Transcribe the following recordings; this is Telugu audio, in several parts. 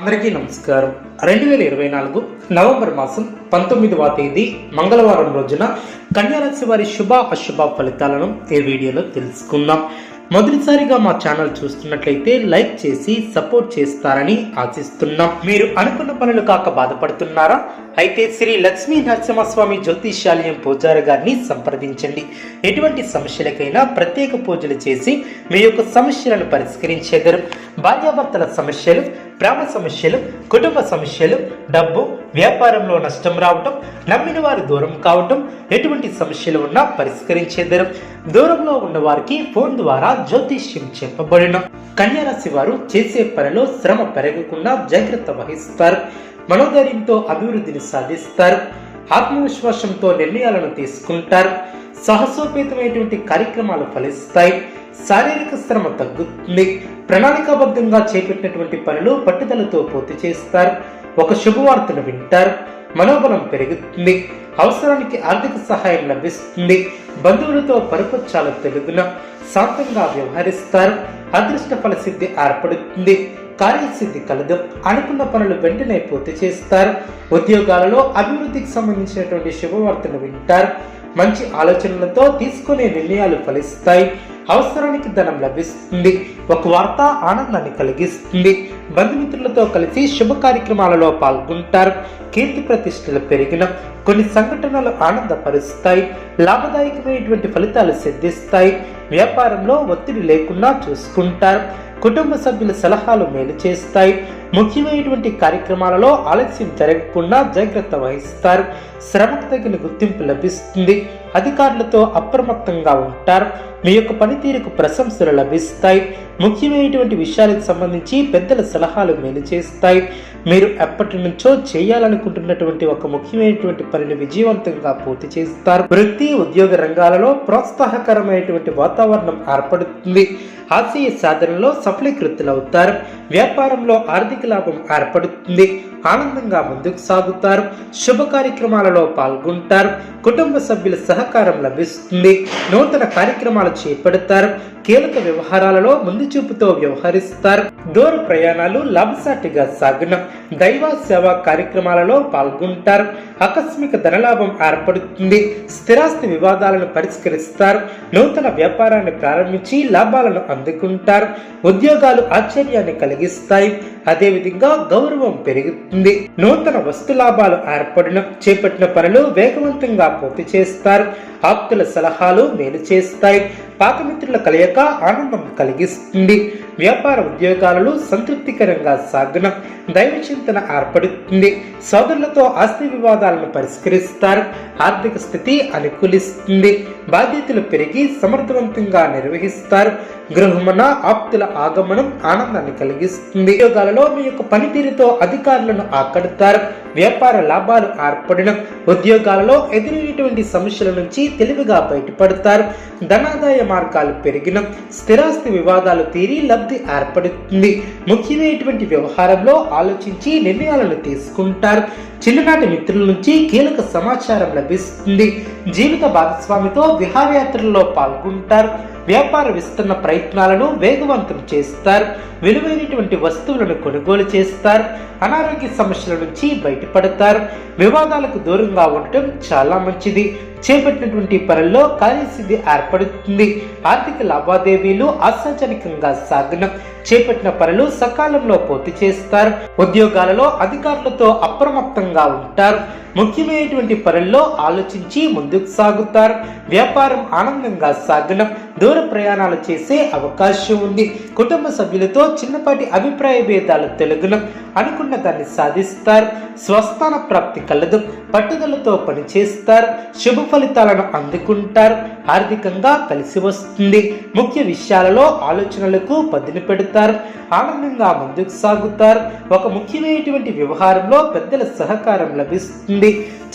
అందరికీ నమస్కారం. 2024 నవంబర్ మాసం 19వ తేదీ మంగళవారం రోజున కన్యా రాశి వారి శుభ అశుభ ఫలితాలను ఈ వీడియోలో తెలుసుకుందాం. మొదటిసారిగా మా ఛానల్ చూస్తున్నట్లయితే లైక్ చేసి సపోర్ట్ చేస్తారని ఆశిస్తున్నాం. మీరు అనుకున్న పనులు కాక బాధపడుతున్నారా? అయితే శ్రీ లక్ష్మీ నరసింహస్వామి జ్యోతిష్యాలయం పూజారి గారిని సంప్రదించండి. ఎటువంటి సమస్యలకైనా ప్రత్యేక పూజలు చేసి మీ యొక్క సమస్యలను పరిష్కరించేదరు. భార్యాభర్తల సమస్యలు, ప్రేమ సమస్యలు, కుటుంబ సమస్యలు, డబ్బు, వ్యాపారంలో నష్టం రావటం, నమ్మిన వారు దూరం కావటం, ఎటువంటి సమస్యలు ఉన్నా పరిష్కరించేదరు. దూరంలో ఉన్న వారికి ఫోన్ ద్వారా జ్యోతిష్యం చెప్పబడిన కన్యా రాశి వారు చేసే పనిలో శ్రమ పెరగకుండా జాగ్రత్త వహిస్తారు. మనోధైర్యంతో అభివృద్ధిని సాధిస్తారు. ఆత్మవిశ్వాసంతో నిర్ణయాలను తీసుకుంటారు. సాహసోపేతమైనటువంటి కార్యక్రమాలు ఫలిస్తాయి. శారీరక శ్రమ తగ్గుతుంది. ప్రణాళికాబద్ధంగా చేపట్టినటువంటి పనులు పట్టుదలతో పూర్తి చేస్తారు. ఒక శుభవార్తను వింటారు. మనోబలం పెరుగుతుంది. అవసరానికి ఆర్థిక సహాయం లభిస్తుంది. బంధువులతో పరపచ్చాలు తెలుగున శాంతంగా వ్యవహరిస్తారు. అదృష్ట ఫలసిద్ధి ఏర్పడుతుంది. కార్యసిద్ధి కలదు. అనుకున్న పనులు వెంటనే పూర్తి చేస్తారు. ఉద్యోగాలలో అభివృద్ధికి సంబంధించినటువంటి శుభవార్తను వింటారు. మంచి ఆలోచనలతో తీసుకునే నిర్ణయాలు ఫలిస్తాయి. అవసరానికి ధనం లభిస్తుంది. ఒక వార్త ఆనందాన్ని కలిగిస్తుంది. బంధుమిత్రులతో కలిసి శుభ కార్యక్రమాలలో పాల్గొంటారు. కీర్తి ప్రతిష్టలు పెరిగిన కొన్ని సంఘటనలు ఆనందపరుస్తాయి. లాభదాయకమైనటువంటి ఫలితాలు సిద్ధిస్తాయి. వ్యాపారంలో ఒత్తిడి లేకుండా చూసుకుంటారు. కుటుంబ సభ్యుల సలహాలు మేలు చేస్తాయి. ముఖ్యమైనటువంటి కార్యక్రమాలలో ఆలస్యం జరగకుండా జాగ్రత్త వహిస్తారు. శ్రమకు తగిన గుర్తింపు లభిస్తుంది. అధికారులతో అప్రమత్తంగా ఉంటారు. మీ యొక్క పనితీరుకు ప్రశంసలు లభిస్తాయి. ముఖ్యమైనటువంటి విషయాలకు సంబంధించి పెద్దల సలహాలు మేలు చేస్తాయి. మీరు ఎప్పటి నుంచో చేయాలనుకుంటున్నటువంటి ఒక ముఖ్యమైనటువంటి పనిని విజయవంతంగా పూర్తి చేస్తారు. వృత్తి, ఉద్యోగ రంగాలలో ప్రోత్సాహకరమైనటువంటి వాతావరణం ఏర్పడుతుంది. ఆశయ సాధనలో సఫలీకృతులవుతారు. వ్యాపారంలో ఆర్థిక లాభం ఏర్పడుతుంది. ఆనందంగా ముందుకు సాగుతారు. శుభ కార్యక్రమాలలో పాల్గొంటారు. కుటుంబ సభ్యుల సహకారం లభిస్తుంది. నూతన కార్యక్రమాలు చేపడతారు. కీలక వ్యవహారాలలో ముందు చూపుతో వ్యవహరిస్తారు. దూర ప్రయాణాలు లాభసాటిగా సాగున దైవ సేవా కార్యక్రమాలలో పాల్గొంటారు. ఆకస్మిక ధనలాభం ఏర్పడుతుంది. స్థిరాస్తి వివాదాలను పరిష్కరిస్తారు. నూతన వ్యాపారాన్ని ప్రారంభించి లాభాలను అందుకుంటారు. ఉద్యోగాలు ఆశ్చర్యాన్ని కలిగిస్తాయి. అదేవిధంగా గౌరవం పెరుగుతుంది. నూతన వస్తు లాభాలు ఏర్పడిన చేపట్టిన పనులు వేగవంతంగా పూర్తి చేస్తారు. ఆప్తుల సలహాలు మేలు చేస్తాయి. పాత మిత్రుల కలయిక ఆనందం కలిగిస్తుంది. వ్యాపార ఉద్యోగాలలో సంతృప్తికరంగా సాగున దైవ చింతన ఏర్పడుతుంది. సోదరులతో ఆస్తి వివాదాలను పరిష్కరిస్తారు. ఆర్థిక స్థితి అనుకూలిస్తుంది. బాధ్యతలు పెరిగి సమర్థవంతంగా నిర్వహిస్తారు. గృహమున ఆప్తుల ఆగమనం ఆనందాన్ని కలిగిస్తుంది. ఉద్యోగాలలో మీ యొక్క పనితీరుతో అధికారులను ఆకడతారు. వ్యాపార లాభాలు ఏర్పడిన ఉద్యోగాలలో ఎదురైనటువంటి సమస్యల నుంచి తెలివిగా బయటపడతారు. ధనాదాయ మార్గాలు పెరిగిన స్థిరాస్తి వివాదాలు తీరి లబ్ధి ఏర్పడుతుంది. ముఖ్యమైనటువంటి వ్యవహారంలో ఆలోచించి నిర్ణయాలను తీసుకుంటారు. చిన్ననాటి మిత్రుల నుంచి కీలక సమాచారం లభిస్తుంది. జీవిత భాగస్వామితో విహారయాత్రల్లో పాల్గొంటారు. వ్యాపార విస్తరణ ప్రయత్నాలను వేగవంతం చేస్తారు. విలువైనటువంటి వస్తువులను కొనుగోలు చేస్తారు. అనారోగ్య సమస్యల నుంచి బయటపడతారు. వివాదాలకు దూరంగా ఉండటం చాలా మంచిది. చేపట్టినటువంటి పనుల్లో కార్యసిద్ధి ఏర్పడుతుంది. ఆర్థిక లావాదేవీలు ఆశాజనకంగా సాగున చేపట్టిన పనులు సకాలంలో పూర్తి చేస్తారు. ఉద్యోగాలలో అధికారులతో అప్రమత్తంగా ఉంటారు. ముఖ్యమైనటువంటి పనుల్లో ఆలోచించి ముందుకు సాగుతారు. వ్యాపారం ఆనందంగా సాగున దూర ప్రయాణాలు చేసే అవకాశం ఉంది. కుటుంబ సభ్యులతో చిన్నపాటి అభిప్రాయ భేదాలు తెలుగున అనుకున్న దాన్ని సాధిస్తారు. స్వస్థాన ప్రాప్తి కలదు. పట్టుదలతో పనిచేస్తారు. శుభ ఫలితాలను అందుకుంటారు. ఆర్థికంగా కలిసి వస్తుంది. ముఖ్య విషయాలలో ఆలోచనలకు పదును పెడతారు. ఆనందంగా ముందుకు సాగుతారు. ఒక ముఖ్యమైనటువంటి వ్యవహారంలో పెద్దల సహకారం లభిస్తుంది.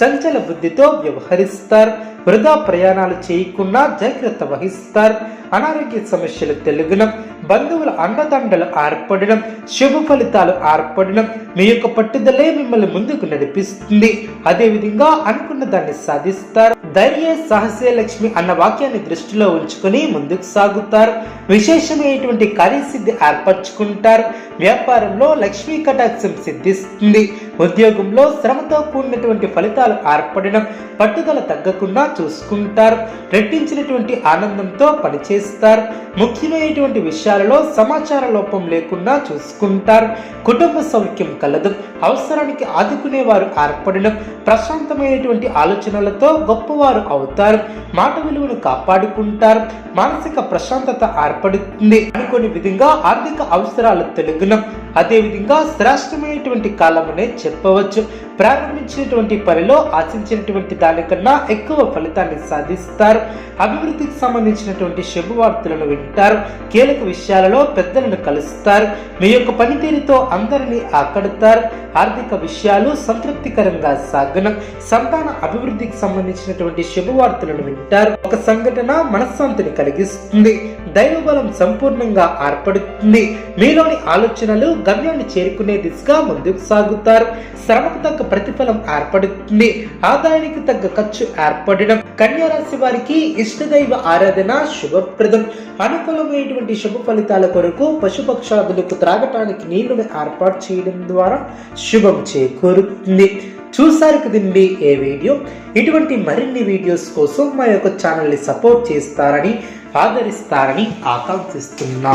చంచల బుద్ధితో వ్యవహరిస్తారు. వృధా ప్రయాణాలు చేయకుండా జాగ్రత్త వహిస్తారు. అనారోగ్య సమస్యలు తొలగడం, బంధువుల అండదండలు ఏర్పడడం, శుభ ఫలితాలు ఏర్పడడం, మీ యొక్క పట్టుదలే మిమ్మల్ని ముందుకు నడిపిస్తుంది. అదే విధంగా అనుకున్న దాన్ని సాధిస్తారు. ధైర్య సాహసే లక్ష్మి అన్న వాక్యాన్ని దృష్టిలో ఉంచుకొని ముందుకు సాగుతారు. విశేషమైనటువంటి కార్యసిద్ధి ఏర్పరచుకుంటారు. వ్యాపారంలో లక్ష్మీ కటాక్షం సిద్ధిస్తుంది. ఉద్యోగంలో శ్రమతో కూడినటువంటి ఫలితాలు ఏర్పడడం, పట్టుదల తగ్గకుండా చూసుకుంటారు. రెట్టించినటువంటి ఆనందంతో పనిచేస్తారు. ముఖ్యమైనటువంటి విషయాలలో సమాచార లోపం లేకుండా చూసుకుంటారు. కుటుంబ సౌఖ్యం కలదు. అవసరానికి ఆదుకునేవారు ఏర్పడడం, ప్రశాంతమైనటువంటి ఆలోచనలతో గొప్పవారు అవుతారు. మాట విలువను కాపాడుకుంటారు. మానసిక ప్రశాంతత ఏర్పడుతుంది. అనుకోని విధంగా ఆర్థిక అవసరాలు తొలగడం, అదే విధంగా శ్రేష్టమైనటువంటి కాలమనే చెప్పవచ్చు. ప్రారంభించినటువంటి పనిలో ఆశించినటువంటి దానికన్నా ఎక్కువ ఫలితాన్ని సాధిస్తారు. అభివృద్ధికి సంబంధించినటువంటి శుభవార్తలను వింటారు. కీలక విషయాలలో పెద్దలను కలుస్తారు. మీ యొక్క పనితీరుతో అందరినీ ఆకడతారు. ఆర్థిక విషయాలు సంతృప్తికరంగా సాగడం, సంతాన అభివృద్ధికి సంబంధించినటువంటి శుభవార్తలను వింటారు. ఒక సంఘటన మనశ్శాంతిని కలిగిస్తుంది. దైవబలం సంపూర్ణంగా ఏర్పడుతుంది. మీలోని ఆలోచనలు గమ్యాన్ని చేరుకునే దిశగా ముందుకు సాగుతారు. శ్రమకు తగ్గ ప్రతిఫలం ఏర్పడుతుంది. ఆదాయానికి తగ్గ ఖర్చు ఏర్పడడం. కన్యా రాశి వారికి ఇష్టదైవ ఆరాధన శుభప్రదం. అనుకూలమైనటువంటి శుభ ఫలితాల కొరకు పశుపక్షాదులకు త్రాగటానికి నీళ్లను ఏర్పాటు చేయడం ద్వారా శుభం చేకూరుతుంది. చూసారు కదండి ఏ వీడియో. ఇటువంటి మరిన్ని వీడియోస్ కోసం మా యొక్క ఛానల్ని సపోర్ట్ చేస్తారని, ఆదరిస్తారని ఆకాంక్షిస్తున్నాం.